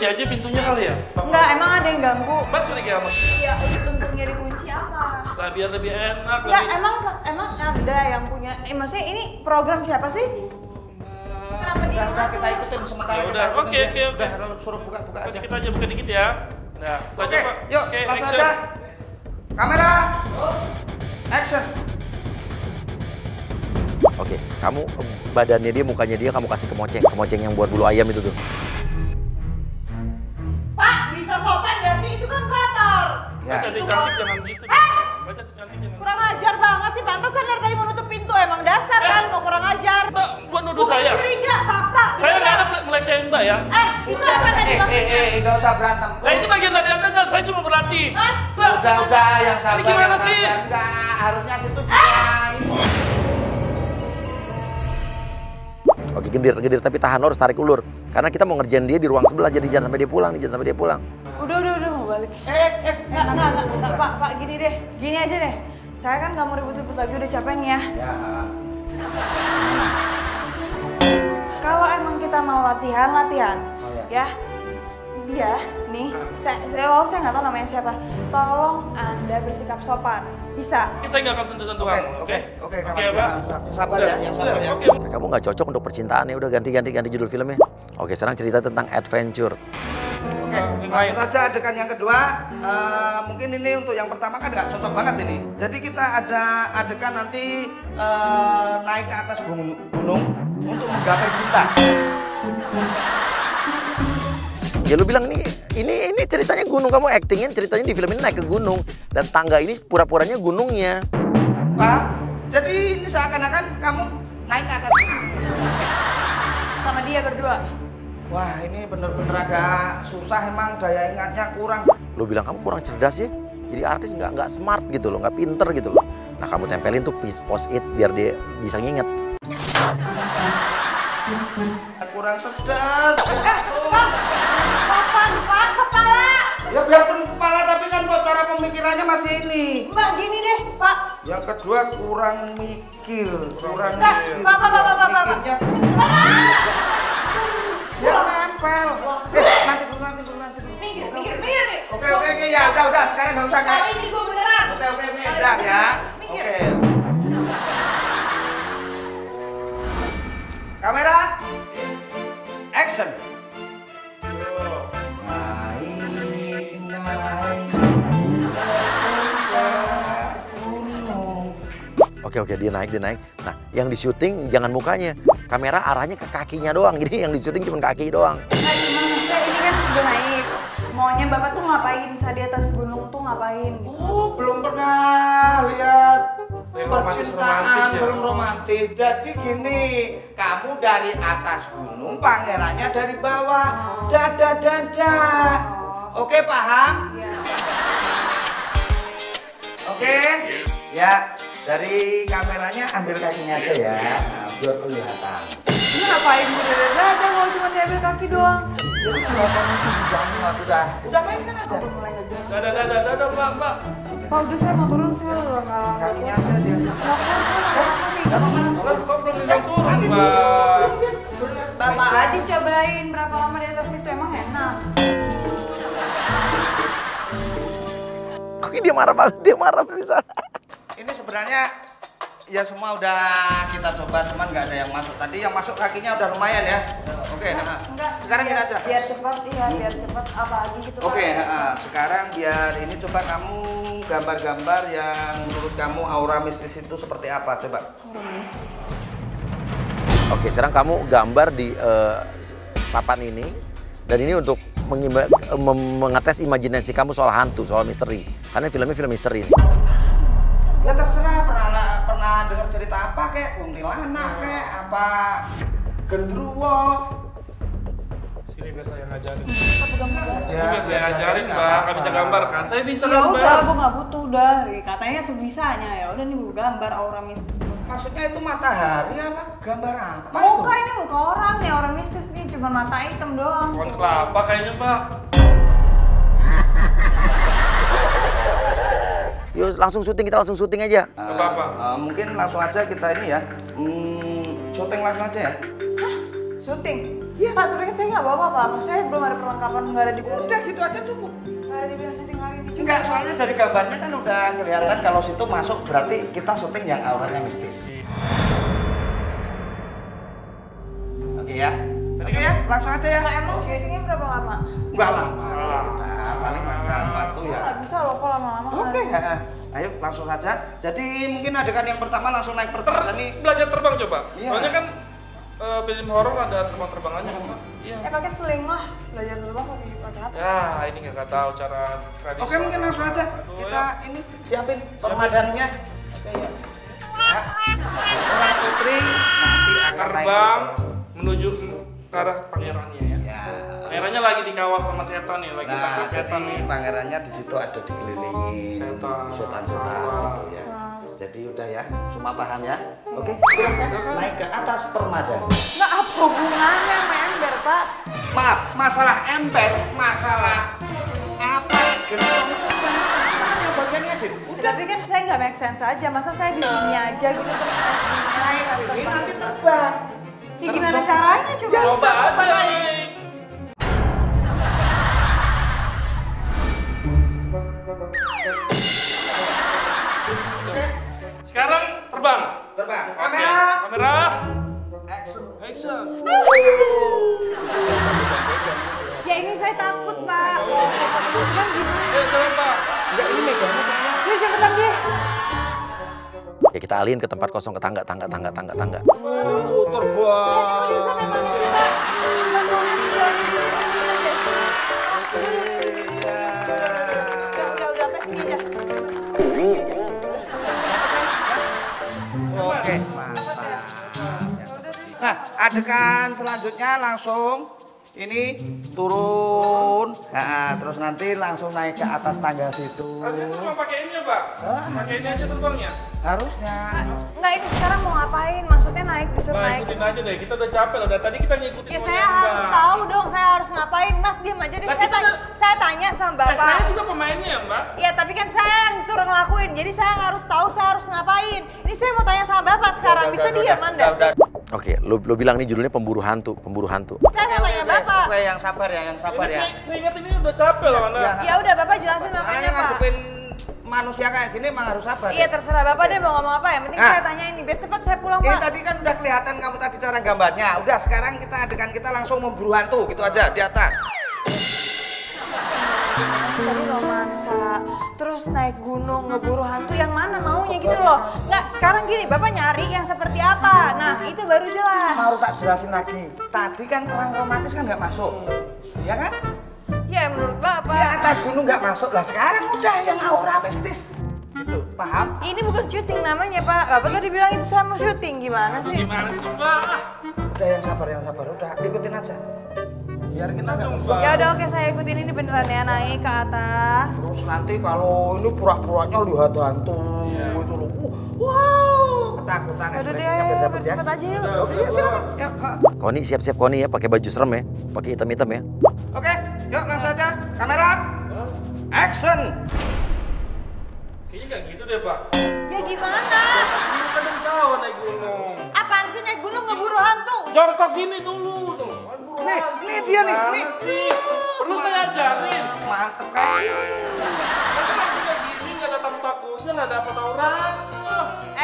aja pintunya kali ya? Enggak, emang ada yang ganggu. Mbak curiga apa? Iya, untungnya dikunci apa? Lah biar lebih enak. Enggak, lebih... emang ada yang punya. Maksudnya ini program siapa sih? Kenapa dia? Udah kita ikutin sementara. Ya udah, oke. Udah, suruh buka aja. Kita aja buka dikit ya. Nah, Oke, yuk, langsung action. aja. Kamera, action. Oke, kamu badannya dia, mukanya dia kamu kasih kemoceng yang buat bulu ayam itu tuh. Pak, bisa sopan gak sih? Itu kan kotor. Ya. Cantik-cantik jangan gitu. Mbak cantik-cantik jangan. Kurang ajar banget sih, pantesan dari tadi mau nutup pintu. Emang dasar kan, mau kurang ajar. Mbak, buat nuduh saya. Curiga, fakta. Saya nggak ada melecehin Mbak ya. Itu apa tadi maksudnya? Gak usah berantem. Nah itu bagian dari Anda kan, saya cuma berlatih. Mas, Udah, yang sabar. Ini gimana yang sih? sabar. Enggak, harusnya situ bilang. Oke, gendir tapi tahan, lo harus tarik ulur. Karena kita mau ngerjain dia di ruang sebelah, jadi jangan sampai dia pulang nih, jangan sampai dia pulang. Udah, mau balik. Enggak, Pak, gini deh. Gini aja deh. Saya kan nggak mau ribut-ribut lagi, udah capek nih ya. Ya. Kalau emang kita mau latihan, Oh, ya. Dia, nih, saya nggak tahu namanya siapa. Tolong Anda bersikap sopan. Bisa? Oke, saya nggak akan sentuh-sentuh kamu. Oke, Mbak. Sabar ya, yang sabar ya. Oke. Kamu nggak cocok untuk percintaannya, udah ganti judul filmnya. Oke, sekarang cerita tentang adventure. Oke, langsung saja adegan yang kedua. Mungkin ini untuk yang pertama kan nggak cocok banget ini. Jadi kita ada adegan nanti naik ke atas gunung untuk menggapai cinta. Ya lu bilang ini ceritanya gunung, kamu actingin ceritanya di film ini naik ke gunung dan tangga ini pura-puranya gunungnya. Pak, jadi ini seakan-akan kamu naik ke atas gunung. Sama dia berdua. Wah, ini bener-bener agak susah, emang daya ingatnya kurang. Lu bilang kamu kurang cerdas ya, jadi artis nggak smart gitu loh, nggak pinter gitu loh. Nah kamu tempelin tuh post it biar dia bisa nginget. Kurang cerdas. Sopan, Pak, kepala. Ya biarpun kepala, tapi kan cara pemikirannya masih ini. Mbak, gini deh, Pak. Yang kedua kurang mikir, kurang Pak, mikir. Pak. Mikirnya ya nempel. Nanti dulu. Mikir nih. Oke, ya udah, sekarang nggak usah kayak. Kali ini gue beneran. Oke, udah ya. Mikir. Oke. Kamera, action. Oke, dia naik. Nah, yang di syuting jangan mukanya, kamera arahnya ke kakinya doang. Jadi yang di syuting cuma kaki doang. Nah, cuma maksudnya ini kan udah naik. Maunya Bapak tuh ngapain saat di atas gunung tuh ngapain gitu? Oh, belum pernah lihat Yang percintaan, romantis ya? belum romantis. Jadi gini, kamu dari atas gunung, pangerannya dari bawah. Dada. Oke, paham? Iya. Oke? Ya, dari kameranya ambil kakinya aja ya. Nah, biar kelihatan. Ini ngapain gue dada mau cuma diambil kaki doang? Jadi kelihatan itu juga udah mainkan aja. Udah mulai ngejar. Dadah, Mbak. Pak, udah saya mau turun, saya udah nggak. Kakinya aja dia. Kok belum bilang turun, Mbak? Bapak aja cobain berapa lama di atas itu, emang enak. Oke, dia marah bisa. Ini sebenarnya ya semua udah kita coba, cuman nggak ada yang masuk. Tadi yang masuk kakinya udah lumayan ya. Oke, Enggak. sekarang gini aja. Biar cepat apa lagi gitu. Oke, Pak. sekarang biar ini coba kamu gambar-gambar yang menurut kamu aura mistis itu seperti apa, coba. Aura mistis. Oke, sekarang kamu gambar di papan ini. Dan ini untuk mengetes imajinasi kamu soal hantu, soal misteri. Karena filmnya film misteri. Ya terserah, pernah dengar cerita apa kayak kuntilanak kayak apa gendruwo. Sini biar saya ngajarin. Apa gambar? Sini biar saya ngajarin, Mbak. Nggak bisa gambar kan? Saya bisa Ya gambar. udah, gue nggak butuh udah. Katanya sebisanya ya. Udah nih gue gambar aura mistis. Maksudnya itu matahari apa? Gambar apa Muka itu? ini muka orang nih, orang mistis nih. Cuma mata hitam doang. Pohon kelapa kayaknya, Mbak. Yuk langsung syuting, kita langsung syuting aja. Nggak apa-apa. Mungkin langsung aja kita ini ya. Syuting langsung aja ya. Syuting? Iya. Pak, tapi kan saya nggak bawa apa-apa. Maksudnya belum ada perlengkapan, nggak ada di Udah gitu aja cukup. nggak ada dibilang syuting hari ini juga. Enggak, soalnya dari gambarnya kan udah kelihatan kalau situ masuk berarti kita syuting yang auranya mistis. Oke ya. Oke ya, langsung aja ya. Nah, emang syutingnya berapa lama? Enggak lama. Kita paling makan waktu ya. Nggak bisa loh kok lama-lama. Oke, ayo langsung saja. Jadi mungkin adegan yang pertama langsung naik pertama nih. Belajar terbang coba. Iya. Soalnya kan film horor ada terbang-terbangannya kan, Pak. Iya. Pakai seling lah. Belajar terbang pakai apa? Ya, ini nggak tahu cara tradisional. Oke, mungkin langsung aja. Aduh, Kita ya. ini siapin permadaninya. Oke ya. Ya. Orang putri nanti akan Terbang naik. menuju ke arah pangerannya ya. Ya. Pangerannya lagi dikawal sama setan nih, lagi Nah, takut setan jadi nih. pangerannya di situ ada dikelilingi Setan. gitu ya. Jadi udah ya, semua paham ya. Oke, silakan naik ke atas permadani. Nggak apa hubungannya sama ember, Pak? Maaf, masalah ember, masalah apa gentong itu kan yang bagiannya Din. Tapi kan saya nggak make sense aja. Masa saya di sini aja gitu terus Naik sini nanti terbang. Ya, gimana caranya coba? Coba coba aja naik. nih. Sekarang terbang. Terbang. Oke, Kamera. kamera. Action. Action. Ya ini saya takut, Pak. Kan gimana? Jalan Pak. Ya ini megangnya saya. Ya cepetan deh. Ya kita alihin ke tempat kosong, ke tangga. Terbang. Bisa memang ini, Pak. Udah, sampai sini aja. Oke, mantap. Nah, adegan selanjutnya langsung ini turun, nah, terus nanti langsung naik ke atas tangga situ. Harusnya cuma pakai ini ya Pak. Pakai ini aja terbangnya. Harusnya. Nggak, ini sekarang mau ngapain? Maksudnya naik, disuruh Nah, naik. ikutin aja deh. Kita udah capek loh. Dari tadi kita ngikutin. Ya maunya saya Mbak. harus tahu dong, saya harus ngapain. Mas diam aja deh, Lah, saya, kita saya tanya sama Saya Bapak. juga pemainnya ya Mbak. Ya tapi kan saya yang disuruh ngelakuin, jadi saya harus tahu saya harus ngapain. Ini saya mau tanya sama Bapak sekarang, bisa diam Anda? Oke, lu bilang nih judulnya pemburu hantu. Saya mau tanya Bapak. Oke, yang sabar ya, yang sabar ya. Keringat ini udah capek loh Anda. Ya. Ya udah Bapak jelasin Karena makanya yang Pak. ngadepin manusia kayak gini emang harus sabar. Iya ya. terserah Bapak deh mau ngomong apa, yang penting Nah. saya tanya ini, biar cepat saya pulang Ini Pak. tadi kan udah kelihatan kamu tadi cara gambarnya. Udah sekarang kita adegan kita langsung memburu hantu gitu aja di atas. Tadi romansa, terus naik gunung, ngeburu hantu, yang mana maunya gitu loh. Nggak, sekarang gini, Bapak nyari yang seperti apa. Nah, itu baru jelas. Mau tak jelasin lagi. Tadi kan orang romantis kan nggak masuk, ya kan? Ya menurut Di Bapak. atas gunung nggak masuk lah. Sekarang udah yang aura mistis. Gitu, paham? Ini bukan syuting namanya Pak. Bapak tadi bilang itu saya mau syuting, gimana Itu sih? gimana sih Mbak? Udah yang sabar. Udah ikutin aja. Biar kita nggak Mbak. Ya udah oke, saya ikutin ini beneran ya, naik ke atas. Terus nanti kalau ini pura-puranya lihat hantu itu loh. Wow, ketakutan Udah deh, ekspresinya ayo, beda-beda ya. cepet aja yuk. Oke, yuk, silakan. Yuk, ha. Koni siap-siap Koni ya, pakai baju serem ya, pakai hitam-hitam ya. Oke, yuk langsung aja. Kamera. Action. Kayaknya nggak gitu deh Pak. Ya gimana? Ini kan tahu naik gunung. Apaan sih naik gunung ngeburu hantu? Jongkok gini dulu tuh. Nih dia nih. Gimana sih? Perlu saya ajarin. Mantep kan? Masa masih kayak gini nggak ada takut-takutnya, nggak dapat orang.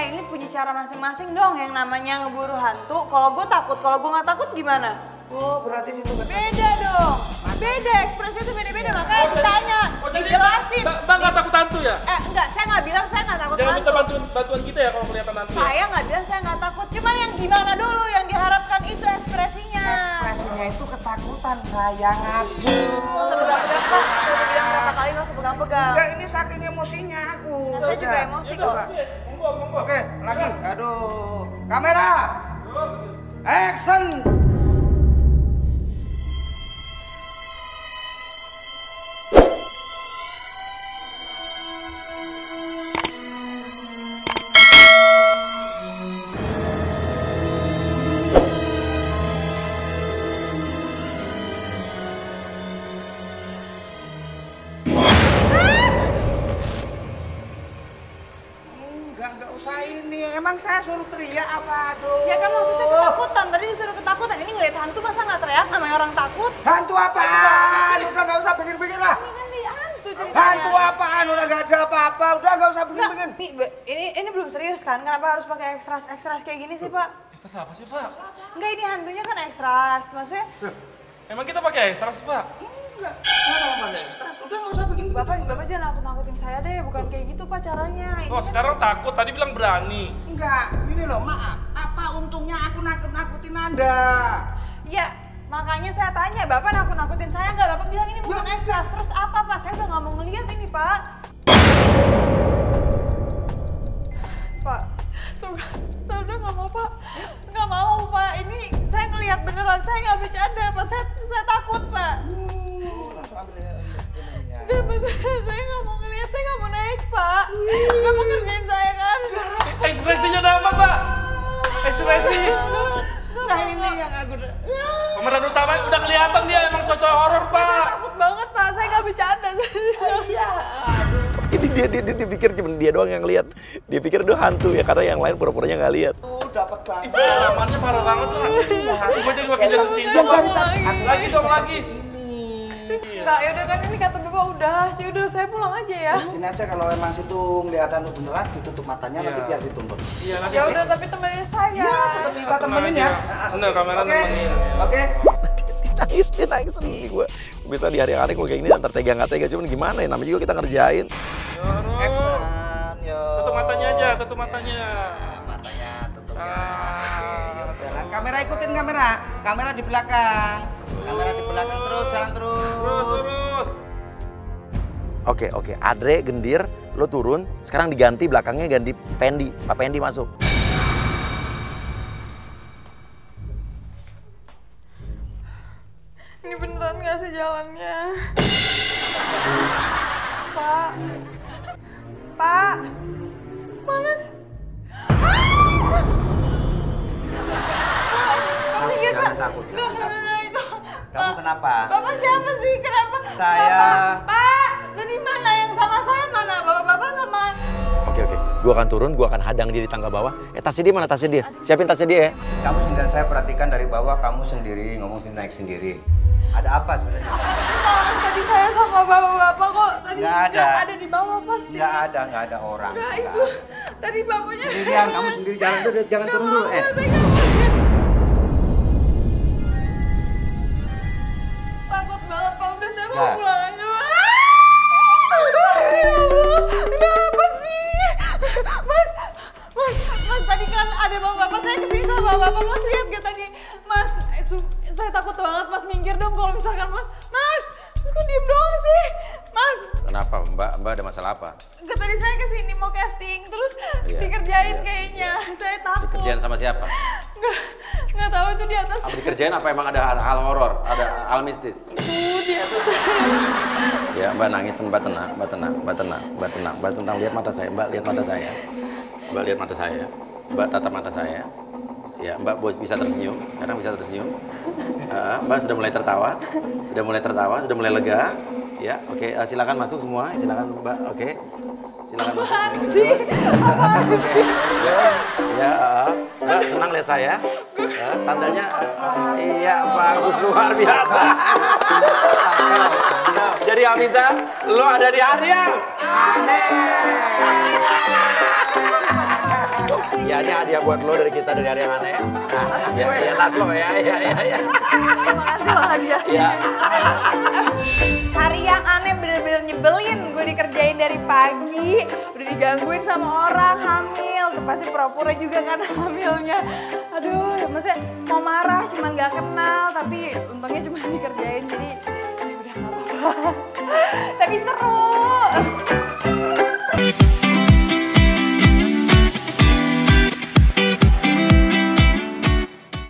Ini punya cara masing-masing dong yang namanya ngeburu hantu. Kalau gue takut, kalau gue nggak takut gimana? Oh, berarti situ kan. Beda dong. Beda, ekspresinya tuh beda-beda. Makanya ditanya, jadi dijelasin. Mbak nggak takut hantu ya? Enggak, saya nggak bilang saya nggak takut Jangan minta hantu. bantuan kita ya kalau kelihatan hantu. ya? Saya nggak bilang saya nggak takut. Cuman yang gimana dulu yang diharapkan itu ekspresinya. Ekspresinya itu ketakutan, saya ngaju. Nggak usah pegang-pegang Pak. Saya udah bilang berapa kali nggak usah pegang-pegang. Ya ini saking emosinya aku. Nah, saya juga Udah. emosi Coba. kok. Monggo. Oke, lagi. Aduh. Kamera. Action. Enggak usah ini Emang saya suruh teriak apa? Aduh. Ya kan maksudnya ketakutan, tadi disuruh ketakutan. Ini ngeliat hantu masa nggak teriak, namanya orang takut. Hantu apaan? Udah nggak usah bikin-bikin lah. Ini kan di hantu ceritanya. Hantu apaan? Udah nggak ada apa-apa. Udah nggak usah bikin-bikin. Ini belum serius kan? Kenapa harus pakai ekstras kayak gini sih, Pak? Ekstras apa sih, Pak? Enggak, ini hantunya kan ekstras. Maksudnya Emang kita pakai ekstras, Pak? Enggak. Mana stres? Udah nggak usah bikin. Bapak jangan nakut-nakutin saya deh, bukan kayak gitu Pak caranya. Ini Oh, kan- sekarang takut. Tadi bilang berani. Enggak. Gini loh, maaf. Apa untungnya aku nakut-nakutin Anda? Ya, makanya saya tanya, Bapak nakut-nakutin saya nggak? Bapak bilang ini bukan ekstras, terus apa Pak? Saya udah nggak mau ngeliat ini Pak. Pak, tuh kan, saya udah nggak mau Pak. Nggak mau Pak, ini saya ngeliat beneran, saya nggak bercanda Pak. Saya takut Pak. Langsung ambil ininya. Nggak bener, saya nggak mau ngeliat, saya nggak mau naik Pak. Bapak kerjain saya kan. Ekspresinya dapat, Pak. Ekspresi. Nah ini yang aku Pemeran utama udah kelihatan dia emang cocok horor, Saya Pak. takut banget Pak, saya nggak bercanda. Iya. Ini dia pikir cuma dia doang yang lihat. Dia pikir itu hantu ya karena yang lain pura-puranya nggak lihat. Dapat banget. Ih, pengalamannya parah banget, Pak. Aku jadi makin jatuh cinta. Lagi dong, lagi. Enggak, yaudah kan ini kata Bapak udah, sih udah saya pulang aja ya. Ini aja kalau emang situ kelihatan beneran ditutup matanya nanti Iya. biar dituntun. Iya, nanti. Ya udah tapi temenin saya. Iya, tetap kita temenin ya. Bener, kamera Oke. nemenin. Oke. Dia nangis sendiri gue. Bisa di hari-hari gue kayak gini antar tega nggak tega, cuman gimana ya namanya juga kita ngerjain. Action. Yo. Tutup matanya aja, tutup matanya. Matanya tutup ya. Ah. Jalan. Kamera ikutin kamera. Kamera di belakang. Kamera di belakang terus jalan terus. Terus. Oke, Adre gendir, lo turun, sekarang diganti belakangnya ganti Pendi, Pak Pendi masuk. Ini beneran gak sih jalannya? Pak. Pak. Mana sih? Pak minggir Pak. takut, jangan Enggak itu. Kamu kenapa? Bapak siapa sih? Kenapa? Saya. Pak, jadi mana yang sama saya mana? Bapak sama... Oke, gue akan turun, gue akan hadang dia di tangga bawah. Tasnya dia mana tasnya dia? Siapin tasnya dia ya. Kamu sendiri, saya perhatikan dari bawah kamu sendiri, ngomong sendiri, naik sendiri. Ada apa sebenarnya? Maaf, tadi saya sama bapak-bapak kok tadi Nggak ada. nggak ada di bawah pasti. Nggak ada orang. Nggak, Nggak itu. ada. Tadi bapaknya... Sendirian, kamu sendiri jalan dulu, jangan Nggak turun dulu. mau, saya nggak mau. Takut banget Pak, udah saya mau Nggak. pulang aja Pak. Ya Allah, kenapa sih? Mas, tadi kan ada bapak-bapak, saya kesini sama bapak-bapak, Mas lihat gak tadi? Mas, saya takut banget, Mas minggir dong kalau misalkan Mas, kok diem doang sih? Mas, Kenapa Mbak ada masalah apa? enggak tadi saya kesini mau casting, terus Iya, dikerjain iya, kayaknya, iya. saya takut. Dikerjain sama siapa? Nggak tahu itu di atas, Apa dikerjain apa emang ada hal horor, ada hal mistis? itu di atas. Ya Mbak nangis, Mbak tenang, lihat mata saya, Mbak lihat mata saya. Mbak lihat mata saya, Mbak tatap mata saya. Ya Mbak bisa tersenyum, sekarang bisa tersenyum. Mbak sudah mulai tertawa, sudah mulai lega. Ya, oke, silakan masuk semua, silakan Mbak, oke. Silakan masuk. Ya, Mbak senang lihat saya. Tandanya, iya bagus luar biasa. Jadi Amiza, lo ada di hari yang aneh. Ya ini hadiah buat lo dari kita dari hari yang aneh. Nah, ya tas lo ya. Terima kasih loh hadiah. Ya. Hari yang aneh bener-bener nyebelin. Gue dikerjain dari pagi, udah digangguin sama orang hamil. Tuh pasti pura-pura juga kan hamilnya. Aduh, ya maksudnya mau marah cuman gak kenal. Tapi untungnya cuma dikerjain jadi ya udah gak apa-apa. Tapi seru.